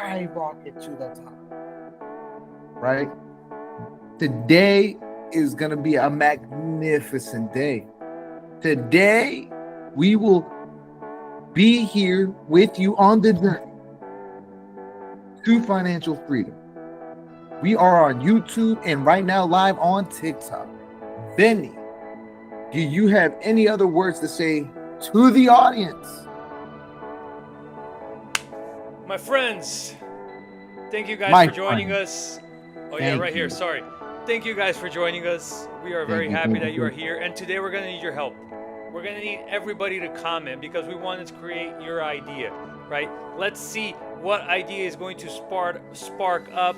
skyrocket to the top. Right? Today is going to be a magnificent day. Today, we will be here with you on the journey to financial freedom. We are on YouTube and right now live on TikTok. Vinny, do you have any other words to say to the audience? My friends, thank you guys for joining us. Oh yeah, right here, sorry. Thank you guys for joining us. We are very happy that you are here. And today we're going to need your help. We're going to need everybody to comment because we wanted to create your idea, right? Let's see what idea is going to spark up,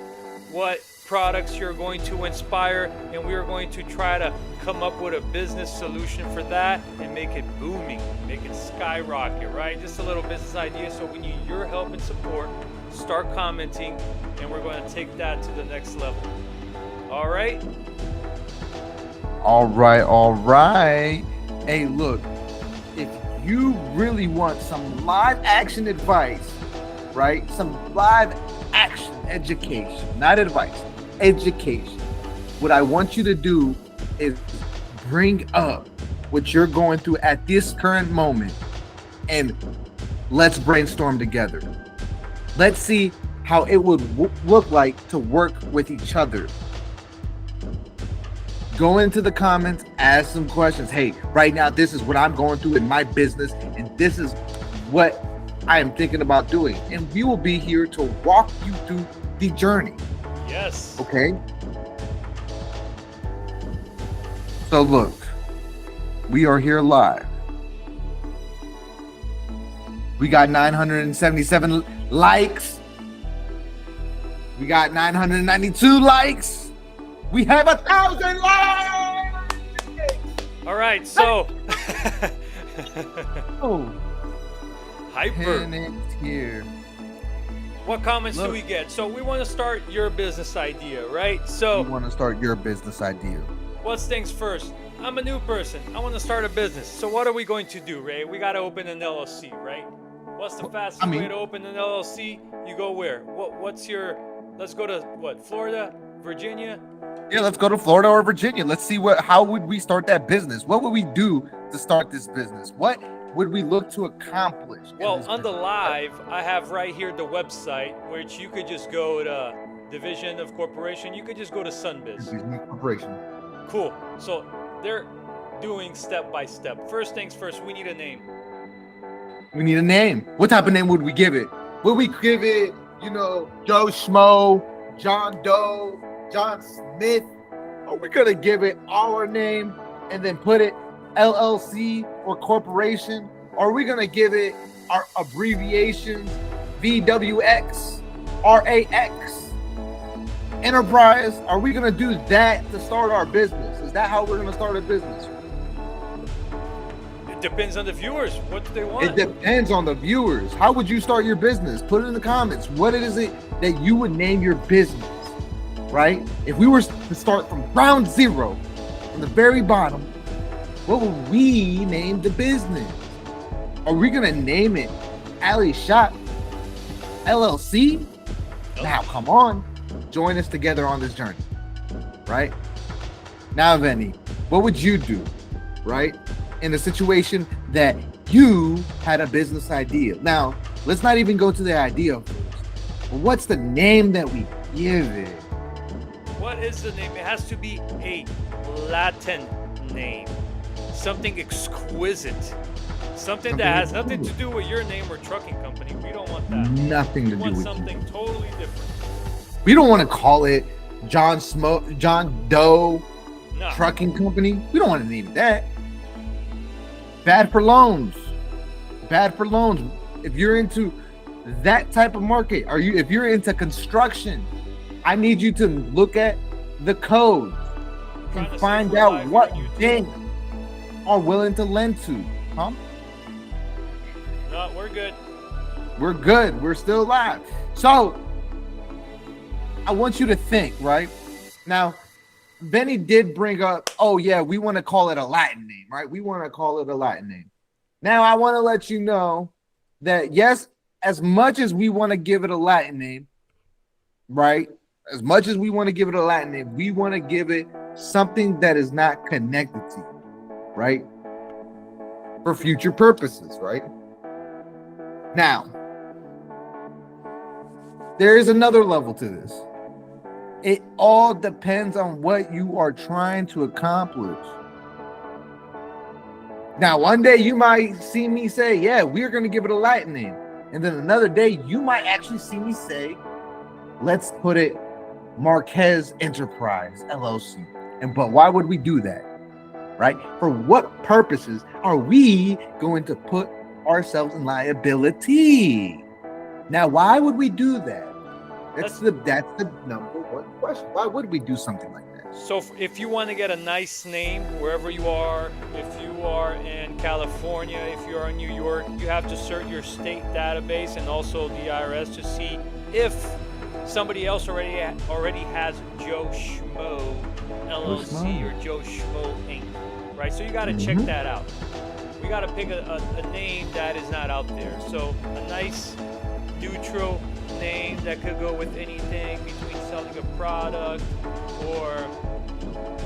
what products you're going to inspire, and we are going to try to come up with a business solution for that and make it booming, make it skyrocket, right? Just a little business idea. So we need your help and support. Start commenting, and we're going to take that to the next level. All right? All right. Hey, look, if you really want some live action advice, right? Some live action education, not advice, education. What I want you to do is bring up what you're going through at this current moment and let's brainstorm together. Let's see how it would look like to work with each other. Go into the comments, ask some questions. Hey, right now, this is what I'm going through in my business, and this is what I am thinking about doing. And we will be here to walk you through the journey. Yes. Okay? So look, we are here live. We got 977 likes. We got 992 likes. We have 1,000 likes. All right, so hyper. And it's here. What comments do we get? So we want to start your business idea, right? So we want to start your business idea. What's things first? I'm a new person. I want to start a business. So what are we going to do, Ray? We got to open an LLC, right? What's the fastest way to open an LLC? You go where? What's your? Let's go to what? Florida, Virginia. Yeah, let's go to Florida or Virginia. Let's see how would we start that business? What would we do to start this business? What would we look to accomplish? Well, on the live, I have right here the website, which you could just go to Division of Corporation. You could just go to Sunbiz. Division of Corporation. Cool. So they're doing step by step. First things first, we need a name. We need a name. What type of name would we give it? Would we give it, Joe Schmo, John Doe, John Smith? Are we gonna give it our name and then put it LLC or corporation? Are we gonna give it our abbreviations, VWX, RAX, enterprise? Are we gonna do that to start our business? Is that how we're gonna start a business? It depends on the viewers. What do they want? It depends on the viewers. How would you start your business? Put it in the comments. What is it that you would name your business? Right? If we were to start from ground zero, from the very bottom, what would we name the business? Are we gonna name it Alley Shot LLC? Now, come on, join us together on this journey, right? Now, Vinny, what would you do, right, in a situation that you had a business idea? Now, let's not even go to the idea first. But what's the name that we give it? What is the name? It has to be a Latin name. Something exquisite. Something that has nothing to do with your name or trucking company. We don't want that. Nothing to do with you. We want something totally different. We don't want to call it John Doe Trucking Company. We don't want to name that. Bad for loans. If you're into that type of market, if you're into construction, I need you to look at the code and find out what they are willing to lend to. Huh? No, we're good. We're good. We're still alive. So I want you to think, right? Now, Vinny did bring up, oh yeah, we want to call it a Latin name, right? We want to call it a Latin name. Now I want to let you know that yes, as much as we want to give it a Latin name, right? As much as we want to give it a Latin name, we want to give it something that is not connected to you, right? For future purposes, right? Now, there is another level to this. It all depends on what you are trying to accomplish. Now, one day you might see me say, yeah, we're going to give it a Latin name. And then another day you might actually see me say, let's put it Marques Enterprise LLC. But why would we do that? Right? For what purposes are we going to put ourselves in liability? Now, why would we do that? That's the number one question. Why would we do something like that? So if you want to get a nice name wherever you are, if you are in California, if you are in New York, you have to search your state database and also the IRS to see if somebody else already has Joe Schmo LLC or Joe Schmo Inc. Right? So you got to check that out. We got to pick a name that is not out there. So a nice neutral name that could go with anything between selling a product, or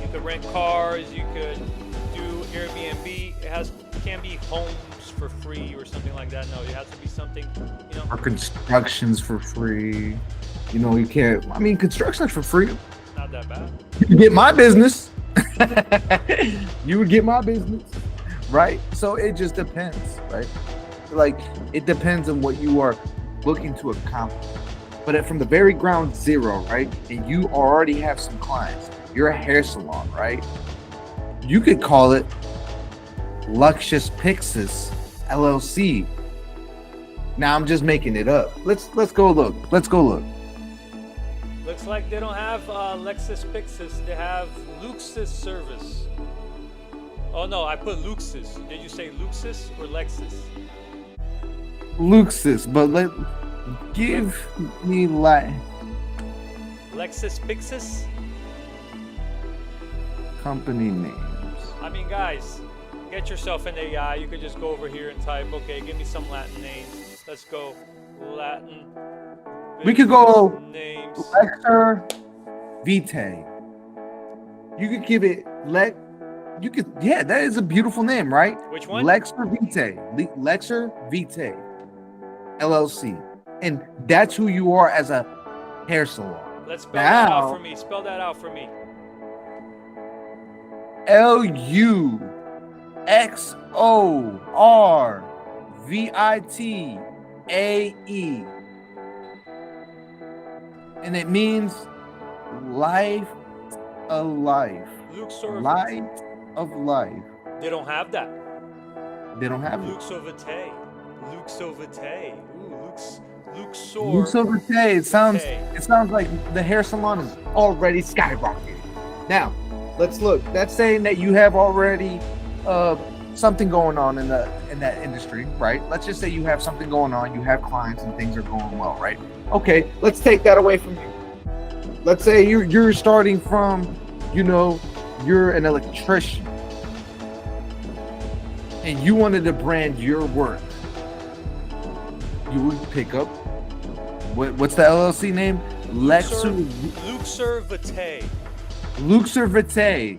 you could rent cars, you could do Airbnb. Can't be homes for free or something like that. No, it has to be something, Or constructions for free. You can't. I mean, construction's for free. Not that bad. You can get my business. You would get my business, right? So it just depends, right? Like, it depends on what you are looking to accomplish. But from the very ground zero, right? And you already have some clients. You're a hair salon, right? You could call it Luxor Vitez LLC. Now I'm just making it up. Let's go look. Let's go look. Looks like they don't have Lexus Pixis. They have Luxus Service. Oh no, I put Luxus. Did you say Luxus or Lexus? Luxus, but give me Lexus Pixis? Company names. I mean, guys, get yourself an AI. You could just go over here and type, okay, give me some Latin names. Let's go Latin. We could go names. Luxor Vitae. You could give it yeah, that is a beautiful name, right? Which one? Luxor Vitae. Luxor Vitae LLC. And that's who you are as a hair salon. Let's spell that out for me. Spell that out for me. LUXORVITAE. And it means life of life. Luxor. Light of life. They don't have that. They don't have it. Luxor Vitae. Luxor Vitae. Ooh, Luxor. Luxor Vitae. It sounds like the hair salon is already skyrocketing. Now, let's look. That's saying that you have already something going on in that industry, right? Let's just say you have something going on. You have clients and things are going well, right? Okay, let's take that away from you. Let's say you're starting from, you're an electrician and you wanted to brand your work. You would pick up what's the LLC name? Luxor Vitae. Luxor Vitae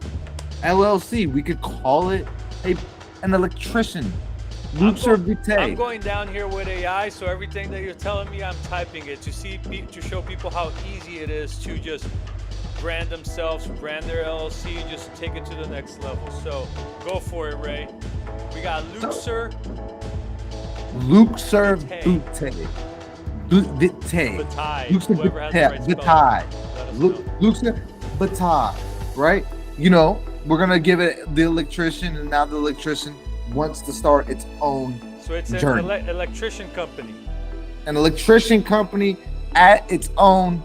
LLC. We could call it an electrician. Luxor Vitae. I'm going down here with AI, so everything that you're telling me, I'm typing it to show people how easy it is to just brand themselves, brand their LLC, and just take it to the next level. So go for it, Ray. We got Luxor Vitae. Luxor Vitae, right? We're gonna give it the electrician, and now the electrician wants to start its own So it's journey. an electrician company. An electrician company at its own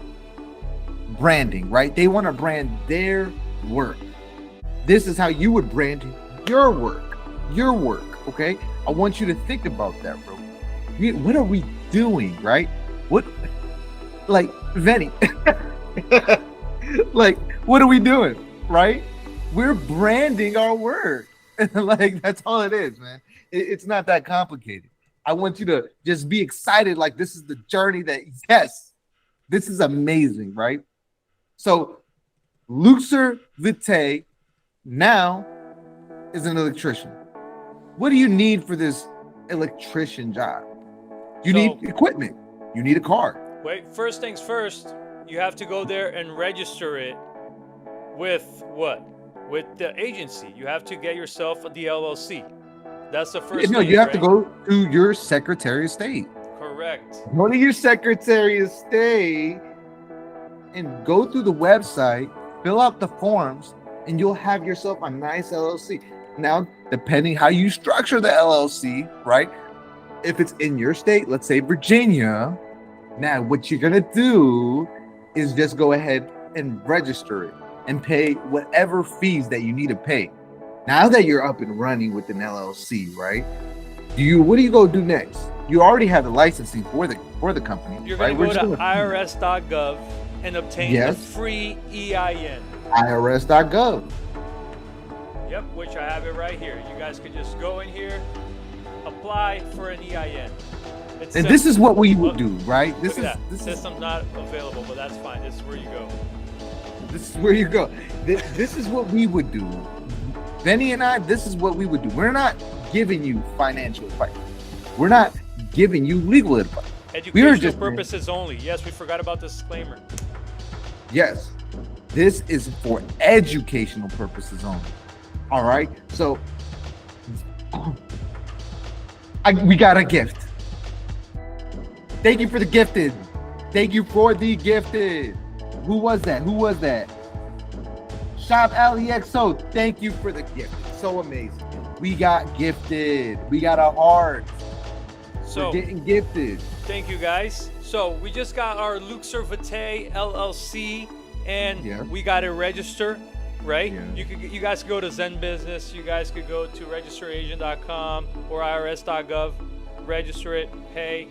branding, right? They want to brand their work. This is how you would brand your work. Okay? I want you to think about that, bro. What are we doing, right? Like, Vinny, like, what are we doing, right? We're branding our work. Like, that's all it is, man. It's not that complicated. I want you to just be excited. Like this is the journey that, yes, this is amazing, right? So Luxor Vitae now is an electrician. What do you need for this electrician job? You need equipment. You need a car. Wait, first things first, you have to go there and register it with what? With the agency. You have to get yourself the LLC. That's the first thing, you have to go to your Secretary of State. Correct. Go to your Secretary of State and go through the website, fill out the forms, and you'll have yourself a nice LLC. Now, depending how you structure the LLC, right? If it's in your state, let's say Virginia, now what you're gonna do is just go ahead and register it and pay whatever fees that you need to pay. Now that you're up and running with an LLC, right? What do you go do next? You already have the licensing for the company. You're gonna go to irs.gov and obtain the free EIN. irs.gov. Yep, which I have it right here. You guys could just go in here, apply for an EIN. And this is what we would do, right? This System's not available, but that's fine. This is where you go. This is where you go. This is what we would do. Vinny and I, this is what we would do. We're not giving you financial advice. We're not giving you legal advice. Educational purposes only. Yes, we forgot about the disclaimer. Yes, this is for educational purposes only. All right, so we got a gift. Thank you for the gifted. Thank you for the gifted. Who was that? Shop LEXO. Thank you for the gift. So amazing. We got gifted. We got a heart. So we're getting gifted. Thank you guys. So we just got our Luxor Vitae LLC, and we got to register. Right? Yeah. You guys could go to Zen Business. You guys could go to registeragent.com or irs.gov. Register it. Pay.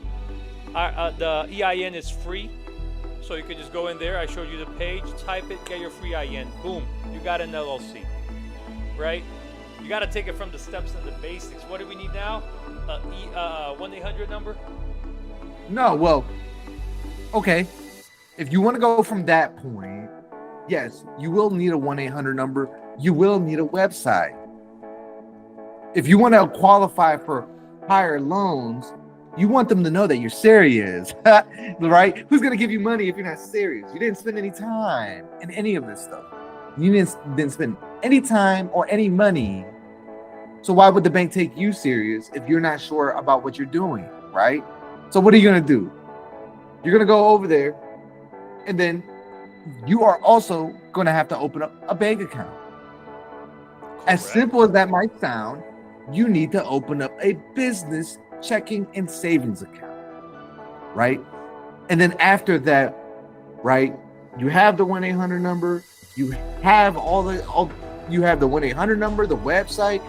The EIN is free, so you could just go in there. I showed you the page. Type it. Get your free EIN. Boom. You got an LLC. Right? You got to take it from the steps and the basics. What do we need now? 1-800 number? No. Well, okay. If you want to go from that point, yes, you will need a 1-800 number. You will need a website. If you want to qualify for higher loans, you want them to know that you're serious, right? Who's going to give you money if you're not serious? You didn't spend any time in any of this stuff. You didn't spend any time or any money. So why would the bank take you serious if you're not sure about what you're doing, right? So what are you going to do? You're going to go over there, and then you are also going to have to open up a bank account. Correct. As simple as that might sound, you need to open up a business checking and savings account, right? And then after that, right, you have the 1-800 number, you have you have the 1-800 number, the website,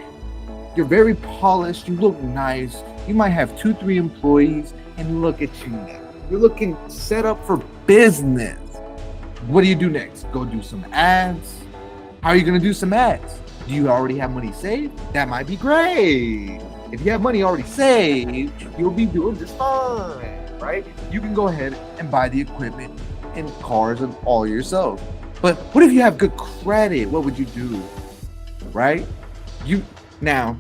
you're very polished, you look nice, you might have 2-3 employees, and look at you now. You're looking set up for business. What do you do next? Go do some ads. How are you going to do some ads? Do you already have money saved? That might be great. If you have money already saved, you'll be doing just fine, right? You can go ahead and buy the equipment and cars and all yourself. But what if you have good credit? What would you do, right? Now,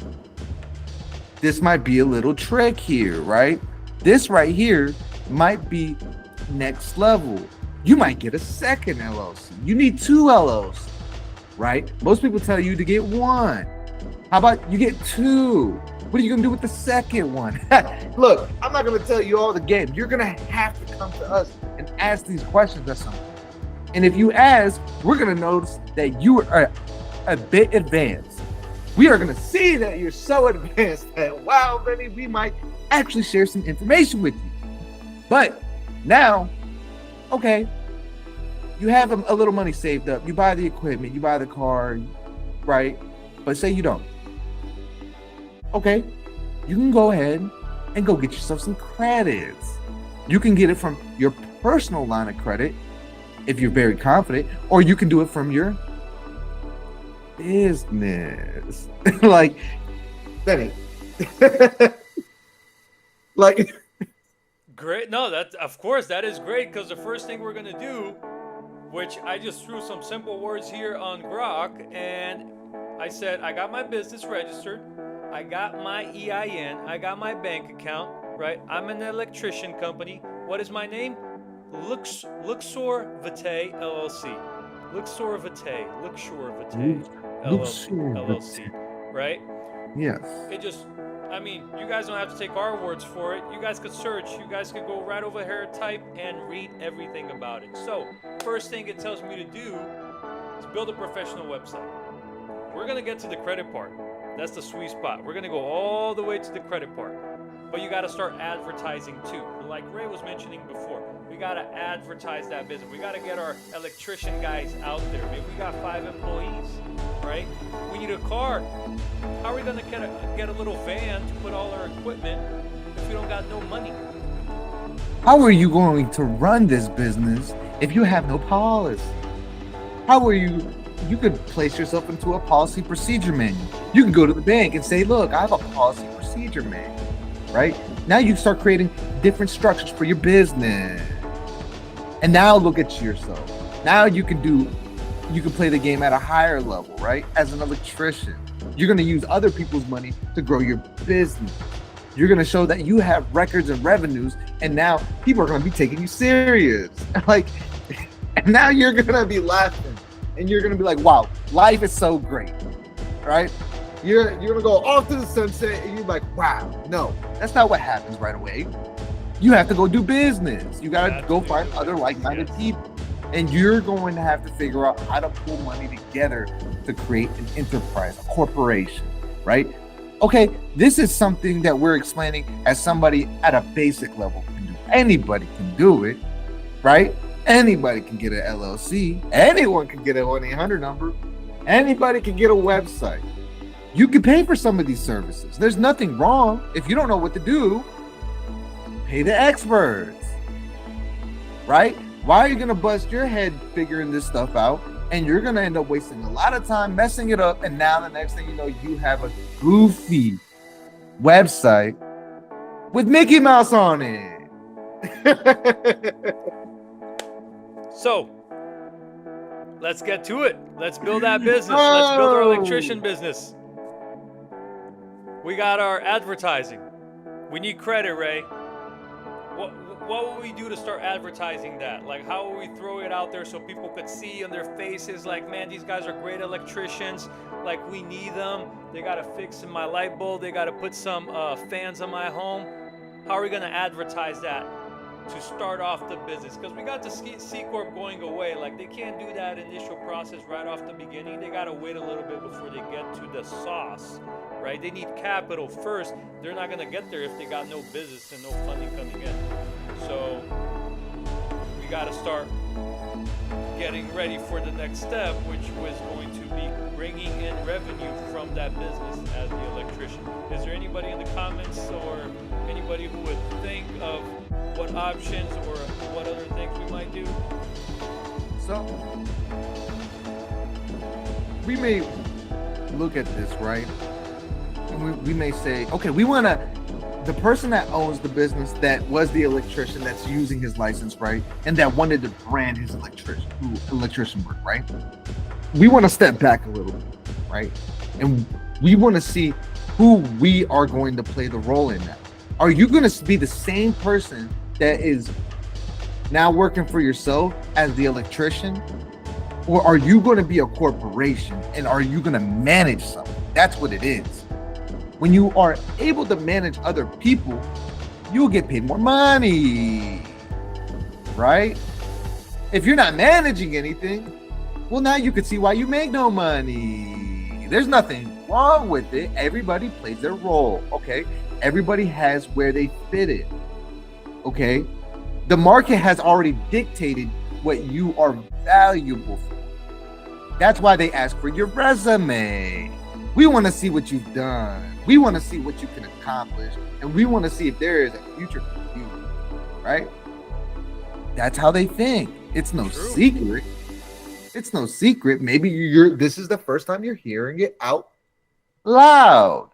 this might be a little trick here, right? This right here might be next level. You might get a second LLC. You need 2 LLCs, right? Most people tell you to get 1. How about you get 2? What are you going to do with the second one? Look, I'm not going to tell you all the game. You're going to have to come to us and ask these questions or something. And if you ask, we're going to notice that you are a bit advanced. We are going to see that you're so advanced that, wow, Vinny, we might actually share some information with you. But now, okay, you have a little money saved up. You buy the equipment, you buy the car, right? But say you don't. Okay, you can go ahead and go get yourself some credits. You can get it from your personal line of credit if you're very confident, or you can do it from your business. Like, Benny, Like, Great. No, that of course that is great because the first thing we're gonna do, which I just threw some simple words here on Grok, and I said I got my business registered, I got my EIN, I got my bank account, right? I'm an electrician company. What is my name? Luxor Vitae LLC. Luxor Vitae. Luxor Vitae LLC. Right? yes. It just, I mean, you guys don't have to take our words for it. You guys could search. You guys could go right over here, type, and read everything about it. So, first thing it tells me to do is build a professional website. We're going to get to the credit part. That's the sweet spot. We're going to go all the way to the credit part. But you got to start advertising too. Like Ray was mentioning before, we got to advertise that business. We got to get our electrician guys out there. Maybe we got 5 employees, right? We need a car. How are we going to get a little van to put all our equipment if we don't got no money? How are you going to run this business if you have no policy? How are you? You could place yourself into a policy procedure manual. You can go to the bank and say, look, I have a policy procedure manual, right? Now you start creating different structures for your business. And now look at yourself. Now you can play the game at a higher level, right? As an electrician, you're going to use other people's money to grow your business. You're going to show that you have records and revenues, and now people are going to be taking you serious. Like, and now you're going to be laughing, and you're going to be like, wow, life is so great, right? You're going to go off to the sunset, and you're like, wow, no, that's not what happens right away. You have to go do business. You got to go find other like-minded people. And you're going to have to figure out how to pull money together to create an enterprise, a corporation, right? Okay, this is something that we're explaining as somebody at a basic level can do. Anybody can do it, right? Anybody can get an LLC. Anyone can get a 1-800 number. Anybody can get a website. You can pay for some of these services. There's nothing wrong. If you don't know what to do, pay the experts, right? Why are you going to bust your head figuring this stuff out? And you're going to end up wasting a lot of time messing it up. And now the next thing you know, you have a goofy website with Mickey Mouse on it. So, let's get to it. Let's build that business. Let's build our electrician business. We got our advertising. We need credit, Ray. What will we do to start advertising that? Like, how will we throw it out there so people could see on their faces, like, man, these guys are great electricians. Like, we need them. They got to fix my light bulb. They got to put some fans on my home. How are we going to advertise that to start off the business? Because we got the C Corp going away. Like, they can't do that initial process right off the beginning. They got to wait a little bit before they get to the sauce, right? They need capital first. They're not going to get there if they got no business and no funding coming in. So we got to start getting ready for the next step, which was going to be bringing in revenue from that business as the electrician. Is there anybody in the comments or anybody who would think of what options or what other things we might do? So we may look at this, right? And we may say, okay, we want to, the person that owns the business that was the electrician that's using his license, right? And that wanted to brand his electrician work, right? We want to step back a little bit, right? And we want to see who we are going to play the role in that. Are you going to be the same person that is now working for yourself as the electrician? Or are you going to be a corporation and are you going to manage something? That's what it is. When you are able to manage other people, you'll get paid more money, right? If you're not managing anything, well, now you can see why you make no money. There's nothing wrong with it. Everybody plays their role, okay? Everybody has where they fit it, okay? The market has already dictated what you are valuable for. That's why they ask for your resume. We want to see what you've done. We want to see what you can accomplish. And we want to see if there is a future for you, right? That's how they think. It's no secret. It's no secret. Maybe this is the first time you're hearing it out loud.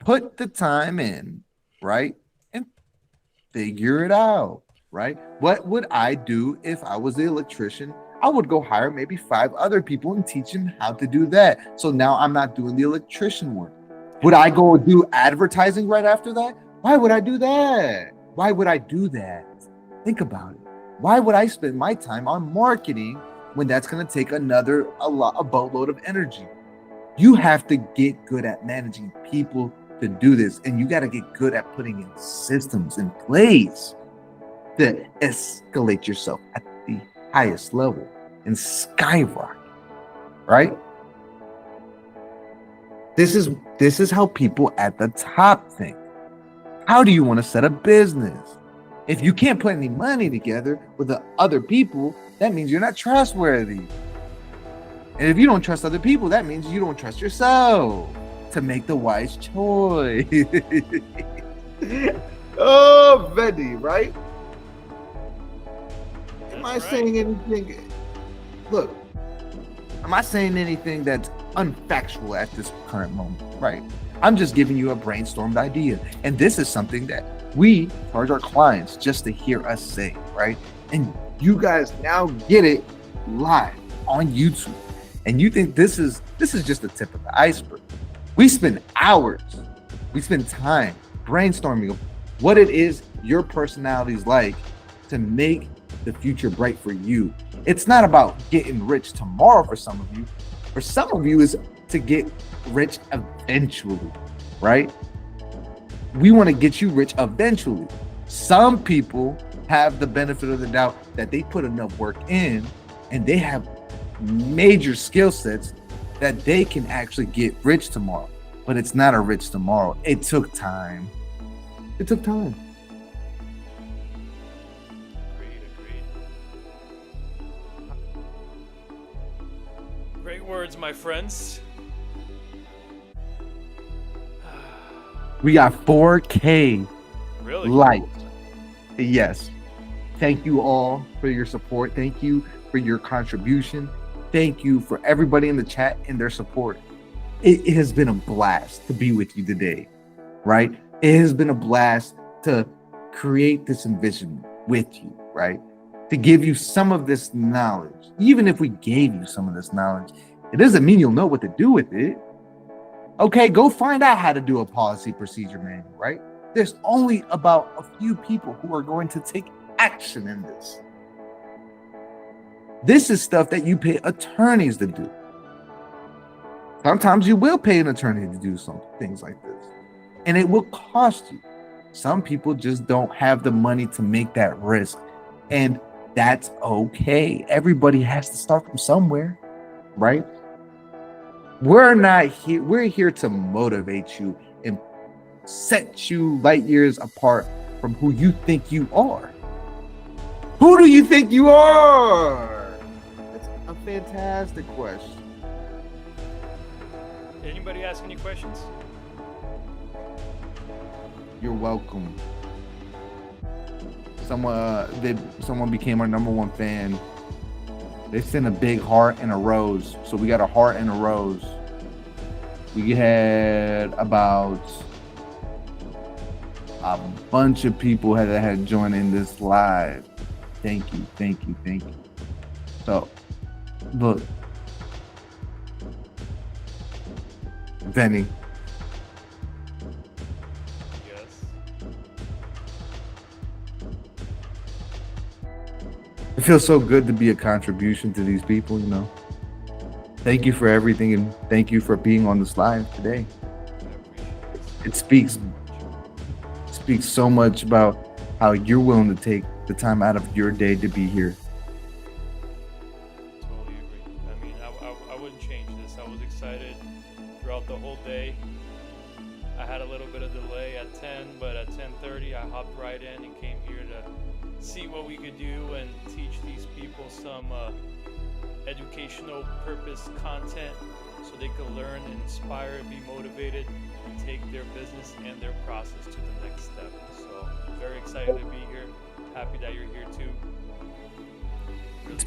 put the time in, right? And figure it out, right? What would I do if I was the electrician? I would go hire maybe 5 other people and teach them how to do that. So now I'm not doing the electrician work. Would I go do advertising right after that? Why would I do that? Why would I do that? Think about it. Why would I spend my time on marketing when that's going to take a boatload of energy? You have to get good at managing people to do this, and you got to get good at putting in systems in place to escalate yourself at the highest level and skyrocket, right? This is how people at the top think. How do you want to set a business? If you can't put any money together with the other people, that means you're not trustworthy. And if you don't trust other people, that means you don't trust yourself to make the wise choice. Oh, Vinny, right? Am I saying anything? Look, am I saying anything that's unfactual at this current moment? Right. I'm just giving you a brainstormed idea. And this is something that we charge our clients just to hear us say, right? And you guys now get it live on YouTube. And you think this is just the tip of the iceberg. We spend hours, we spend time brainstorming what it is your personality is like to make the future bright for you. It's not about getting rich tomorrow for some of you. For some of you, is to get rich eventually, right? We want to get you rich eventually. Some people have the benefit of the doubt that they put enough work in and they have major skill sets that they can actually get rich tomorrow. But it's not a rich tomorrow. It took time. It took time. Great words, my friends. We got 4K really? Light. Yes. Thank you all for your support. Thank you for your contribution. Thank you for everybody in the chat and their support. It has been a blast to be with you today, right? It has been a blast to create this envision with you, right? To give you some of this knowledge. Even if we gave you some of this knowledge, it doesn't mean you'll know what to do with it. Okay, go find out how to do a policy procedure manual, right? There's only about a few people who are going to take action in this. This is stuff that you pay attorneys to do. Sometimes you will pay an attorney to do some things like this, and it will cost you. Some people just don't have the money to make that risk, and that's okay. Everybody has to start from somewhere, right? We're not here. We're here to motivate you and set you light years apart from who you think you are. Who do you think you are? That's a fantastic question. Anybody ask any questions? You're welcome. Someone became our #1 fan. They sent a big heart and a rose. So we got a heart and a rose. We had about a bunch of people that had joined in this live. Thank you, thank you, thank you. So, look. Vinny. Yes. It feels so good to be a contribution to these people, you know. Thank you for everything, and thank you for being on this live today. It speaks so much about how you're willing to take the time out of your day to be here. Totally agree. I mean, I wouldn't change this. I was excited throughout the whole day. I had a little bit of delay at 10, but at 10:30 I hopped right in and came here to see what we could do and teach these people some educational purpose content so they could learn and inspire and be motivated and take their business and their process to the next step. So very excited to be here. Happy that you're here too.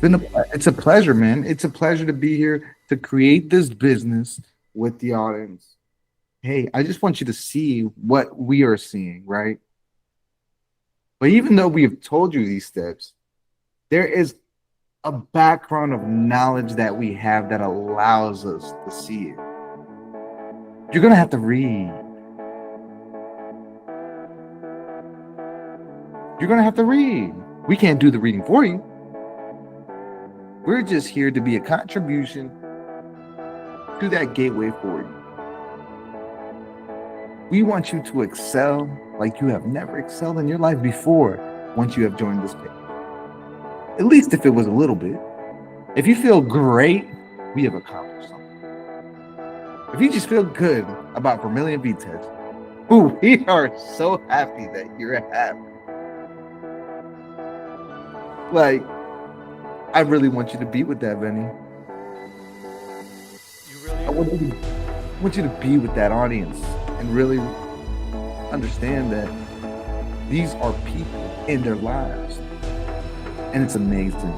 Really It's a pleasure, man. It's a pleasure to be here to create this business with the audience. hey, I just want you to see what we are seeing, right? But even though we have told you these steps, there is a background of knowledge that we have that allows us to see it. You're going to have to read. You're going to have to read. We can't do the reading for you. We're just here to be a contribution to that gateway for you. We want you to excel like you have never excelled in your life before once you have joined this page. At least if it was a little bit. If you feel great, we have accomplished something. If you just feel good about Vermillion Vitez, ooh, we are so happy that you're happy. Like, I really want you to be with that, Vinny. You really? I want you to be with that audience and really understand that these are people in their lives, and it's amazing.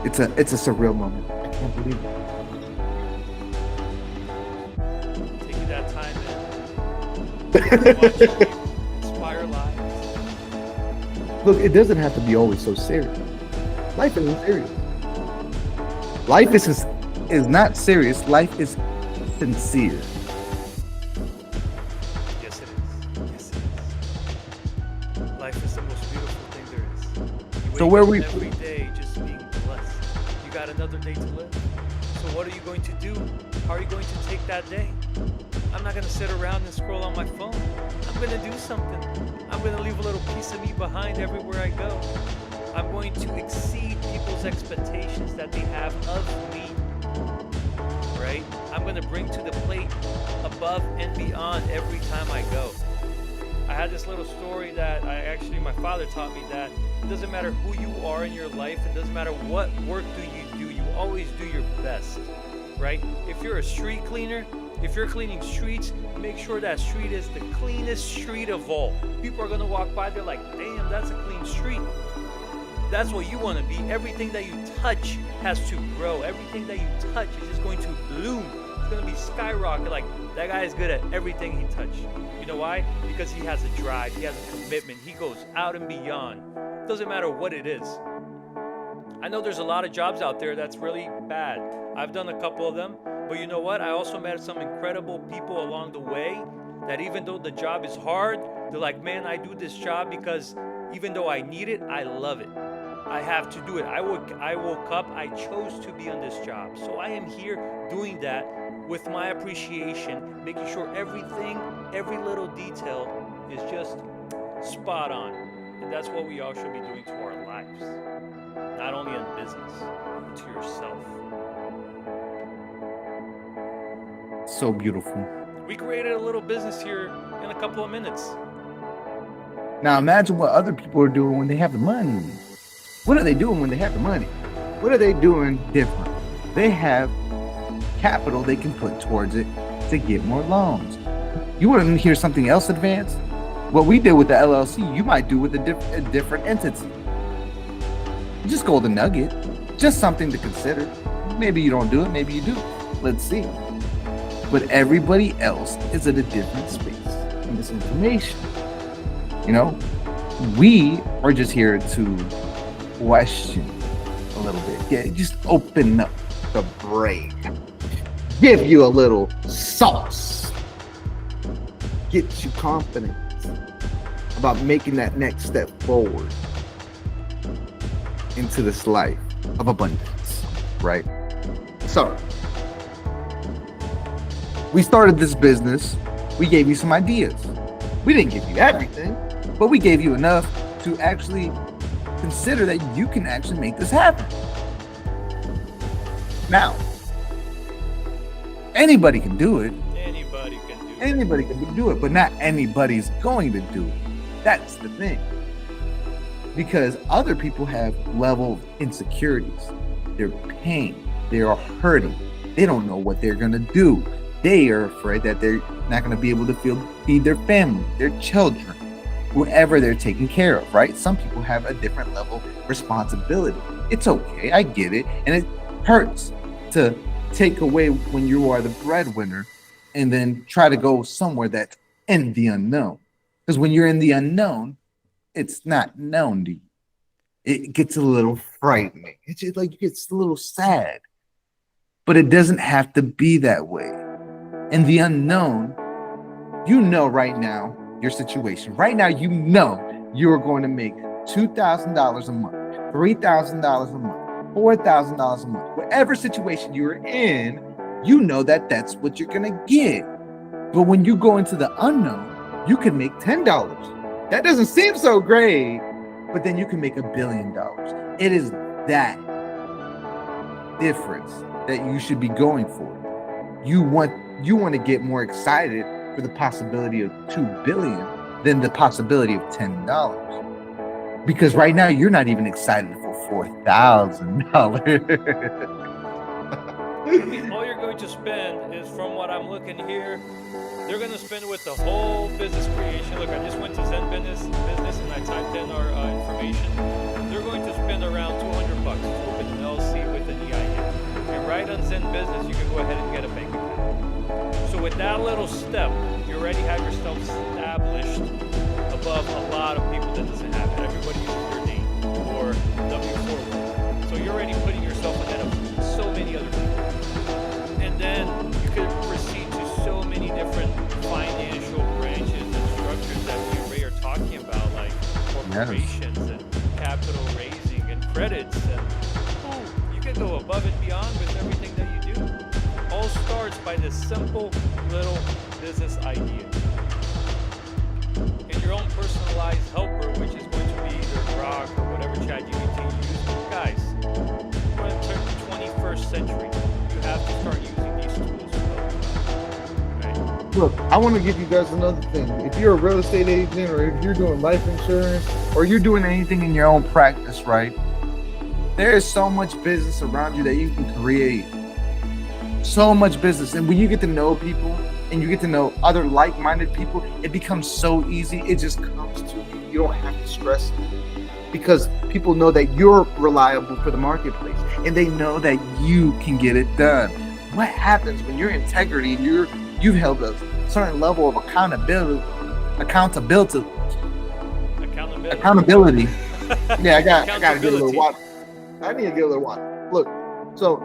It's a surreal moment. I can't believe it. Take you that time, man. Watch you inspire lives. Look, it doesn't have to be always so serious. Life isn't serious. Life is not serious. Life is sincere. Yes, it is. Yes, it is. Life is the most beautiful thing there is. You So wake where up we- every day just being blessed. You got another day to live. So what are you going to do? How are you going to take that day? I'm not going to sit around and scroll on my phone. I'm going to do something. I'm going to leave a little piece of me behind everywhere I go. I'm going to exceed people's expectations that they have of me. Right? I'm going to bring to the plate above and beyond every time I go. I had this little story that my father taught me, that it doesn't matter who you are in your life, it doesn't matter what work do, you always do your best, right? If you're a street cleaner, if you're cleaning streets, make sure that street is the cleanest street of all. People are gonna walk by, they're like, damn, that's a clean street. That's what you want to be. Everything that you touch has to grow. Everything that you touch is just going to bloom. It's going to be skyrocket. Like, that guy is good at everything he touches. You know why? Because he has a drive. He has a commitment. He goes out and beyond. It doesn't matter what it is. I know there's a lot of jobs out there that's really bad. I've done a couple of them. But you know what? I also met some incredible people along the way that even though the job is hard, they're like, man, I do this job because even though I need it, I love it. I have to do it. I woke up, I chose to be on this job. So I am here doing that with my appreciation, making sure everything, every little detail is just spot on. And that's what we all should be doing to our lives. Not only in business, but to yourself. So beautiful. We created a little business here in a couple of minutes. Now imagine what other people are doing when they have the money. What are they doing when they have the money? What are they doing different? They have capital they can put towards it to get more loans. You want to hear something else advanced? What we did with the LLC, you might do with a different entity. Just golden nugget. Just something to consider. Maybe you don't do it, maybe you do. Let's see. But everybody else is at a different space in this information. You know, we are just here to question a little bit. Yeah, just open up the brain. Give you a little sauce. Get you confident about making that next step forward into this life of abundance, right? So, we started this business. We gave you some ideas. We didn't give you everything, but we gave you enough to actually consider that you can actually make this happen. Now, anybody can do it. Anybody can do it, but not anybody's going to do it. That's the thing. Because other people have level of insecurities. They're pain. They are hurting. They don't know what they're going to do. They are afraid that they're not going to be able to feed their family, their children, whoever they're taking care of, right? Some people have a different level of responsibility. It's okay, I get it. And it hurts to take away when you are the breadwinner and then try to go somewhere that's in the unknown. Because when you're in the unknown, it's not known to you. It gets a little frightening. It's just like, it gets a little sad. But it doesn't have to be that way. In the unknown, you know right now your situation. Right now, you know you are going to make $2,000 a month, $3,000 a month, $4,000 a month. Whatever situation you're in, you know that that's what you're going to get. But when you go into the unknown, you can make $10. That doesn't seem so great, but then you can make $1 billion. It is that difference that you should be going for. You want to get more excited for the possibility of $2 billion than the possibility of $10. Because right now you're not even excited for $4,000. I mean, all you're going to spend is, from what I'm looking here, they're going to spend with the whole business creation. Look, I just went to Zen Business and I typed in our information. They're going to spend around $200 to open an LLC with an EIN. And right on Zen Business, you can go ahead and get a bank account. So with that little step, you already have yourself established above a lot of people that doesn't have it. Everybody uses their name or W4. So you're already putting yourself ahead of so many other people. And then you could proceed to so many different financial branches and structures that we Ray are talking about, like corporations and capital raising and credits. And you can go above and beyond with everything that you do. All starts by this simple little business idea. And your own personalized helper, which is going to be either Grok or whatever ChatGPT you use. Guys, we're in the 21st century. You have to start using these tools. Right? Look, I want to give you guys another thing. If you're a real estate agent, or if you're doing life insurance, or you're doing anything in your own practice, right? There is so much business around you that you can create. So much business. And when you get to know people and you get to know other like-minded people, it becomes so easy. It just comes to you. You don't have to stress it, because people know that you're reliable for the marketplace and they know that you can get it done. What happens when your integrity and you've held a certain level of accountability. Yeah, I gotta get a little water. I need to get a little water. Look, so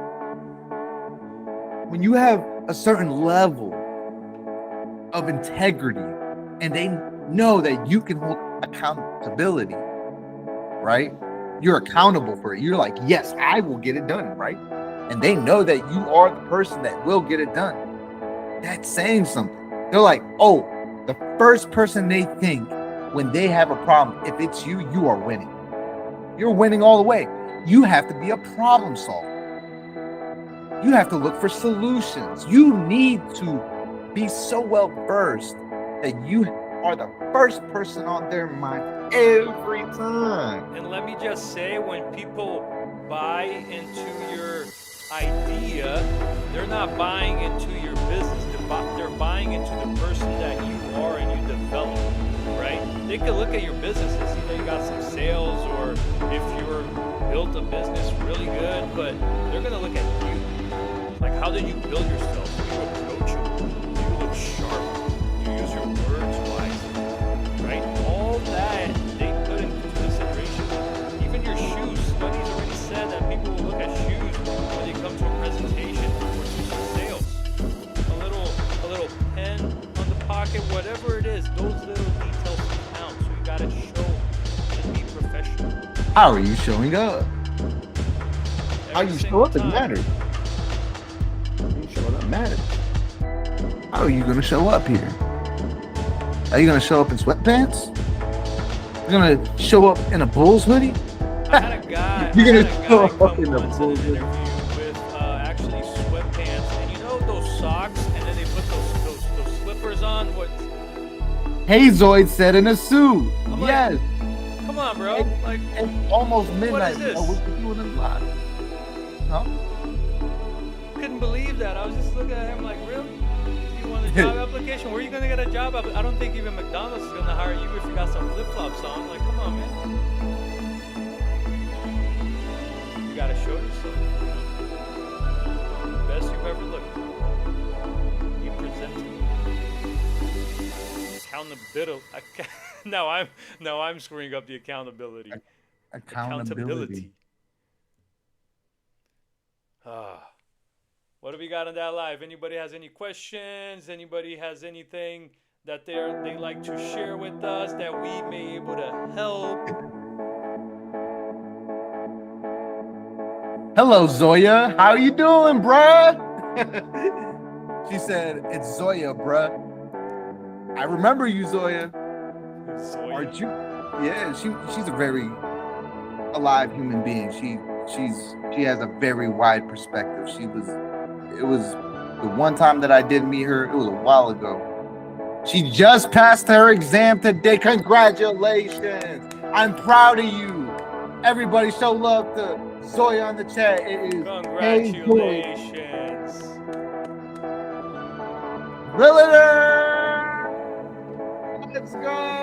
when you have a certain level of integrity and they know that you can hold accountability, right? You're accountable for it. You're like, yes, I will get it done, right? And they know that you are the person that will get it done. That's saying something. They're like, oh, the first person they think when they have a problem, if it's you, you are winning. You're winning all the way. You have to be a problem solver. You have to look for solutions. You need to be so well versed that you are the first person on their mind every time. And let me just say, when people buy into your idea, they're not buying into your business. They're buying into the person that you are and you develop, right? They could look at your business and see that you got some sales, or if you're built a business really good, but they're going to look at you. Like, how did you build yourself? Do you approachable? Do you look sharp? Do you use your words wisely? Right? All that they put into consideration. Even your shoes. Studies already said that people will look at shoes when they come to a presentation or to some sales. A little pen on the pocket, whatever it is, those little details count. So you gotta show and be professional. How are you showing up? How you show up, it matters. Matters. How are you going to show up here? Are you going to show up in sweatpants? You're going to show up in a Bulls hoodie? I had a guy. You're going to show up in a Bulls hoodie with actually sweatpants, and you know those socks, and then they put those slippers on. What? Hazoid said in a suit. I'm yes. Like, come on, bro. It's almost midnight. What is this? What you doing in live? Huh? Couldn't believe that. I was just looking at him like, really? You want a job application? Where are you going to get a job? I don't think even McDonald's is going to hire you if you got some flip-flops on. Like, come on, man. You got to show yourself. Best you've ever looked. You present accountability. No, I'm screwing up the accountability. Accountability. What do we got on that live? Anybody has any questions? Anybody has anything that they like to share with us that we may be able to help? Hello, Zoya. How you doing, bruh? She said, it's Zoya, bruh. I remember you, Zoya. Zoya? Aren't you? Yeah, she's a very alive human being. She has a very wide perspective. It was the one time that I did meet her, it was a while ago. She just passed her exam today. Congratulations. I'm proud of you. Everybody show love to Zoya on the chat. It is congratulations. Realtor. Let's go.